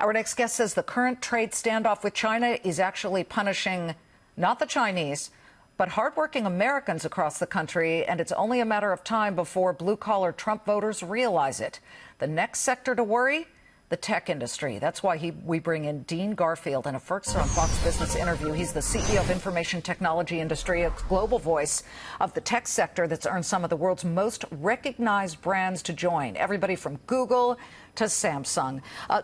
Our next guest says the current trade standoff with China is actually punishing not the Chinese, but hardworking Americans across the country, and it's only a matter of time before blue-collar Trump voters realize it. The next sector to worry? The tech industry. That's why we bring in Dean Garfield in a first on Fox Business interview. He's the CEO of information technology industry, a global voice of the tech sector that's earned some of the world's most recognized brands to join. Everybody from Google to Samsung.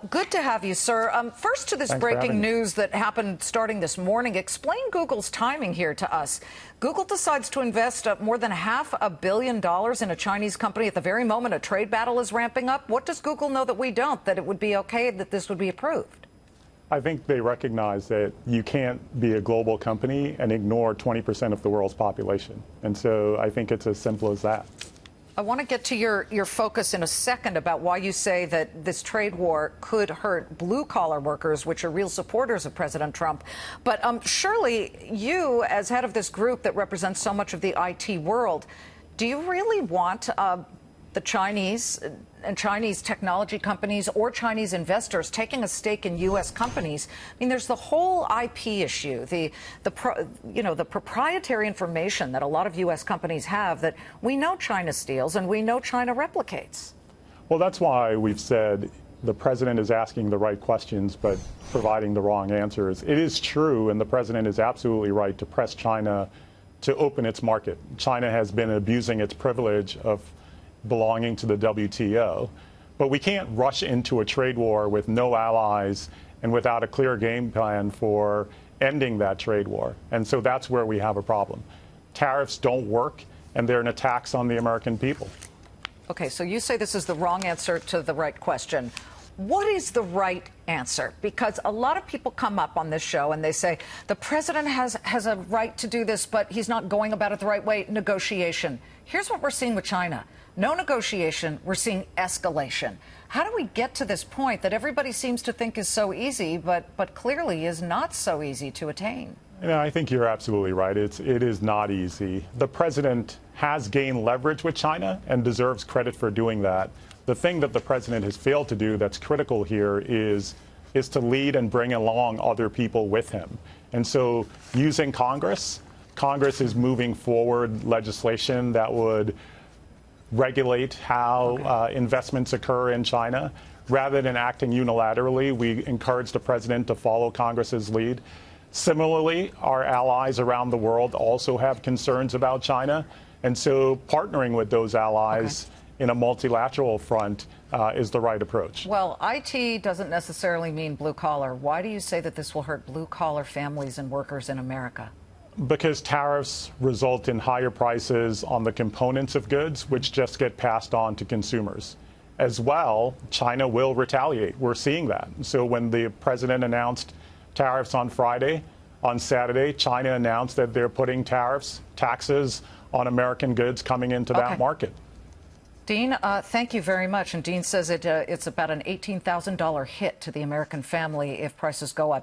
Good to have you, sir. First to this Thanks breaking news that happened starting this morning. Explain Google's timing here to us. Google decides to invest more than $500 million in a Chinese company at the very moment a trade battle is ramping up. What does Google know that we don't, that it would be okay, that this would be approved? I think they recognize that you can't be a global company and ignore 20% of the world's population. And so I think it's as simple as that. I want to get to your focus in a second about why you say that this trade war could hurt blue-collar workers, which are real supporters of President Trump. But surely you, as head of this group that represents so much of the IT world, do you really want the Chinese and Chinese technology companies or Chinese investors taking a stake in U.S. companies? I mean, there's the whole IP issue, the proprietary information that a lot of U.S. companies have that we know China steals and we know China replicates. Well, that's why we've said the president is asking the right questions but providing the wrong answers. It is true, and the president is absolutely right to press China to open its market. China has been abusing its privilege of belonging to the WTO. But we can't rush into a trade war with no allies and without a clear game plan for ending that trade war. And so that's where we have a problem. Tariffs don't work, and they're an attacks on the American people. Okay, so you say this is the wrong answer to the right question. What is the right answer? Because a lot of people come up on this show and they say the president has a right to do this, but he's not going about it the right way. Negotiation. Here's what we're seeing with China. No negotiation. We're seeing escalation. How do we get to this point that everybody seems to think is so easy, but clearly is not so easy to attain? You know, I think you're absolutely right. It is not easy. The president has gained leverage with China and deserves credit for doing that. The thing that the president has failed to do that's critical here is to lead and bring along other people with him. And so using Congress is moving forward legislation that would regulate how investments occur in China. Rather than acting unilaterally, we encourage the president to follow Congress's lead. Similarly, our allies around the world also have concerns about China. And so partnering with those allies in a multilateral front is the right approach. Well, IT doesn't necessarily mean blue collar. Why do you say that this will hurt blue collar families and workers in America? Because tariffs result in higher prices on the components of goods, which just get passed on to consumers. As well, China will retaliate. We're seeing that. So when the president announced tariffs on Friday, on Saturday, China announced that they're putting taxes on American goods coming into that market. Dean, thank you very much. And Dean says it's about an $18,000 hit to the American family if prices go up.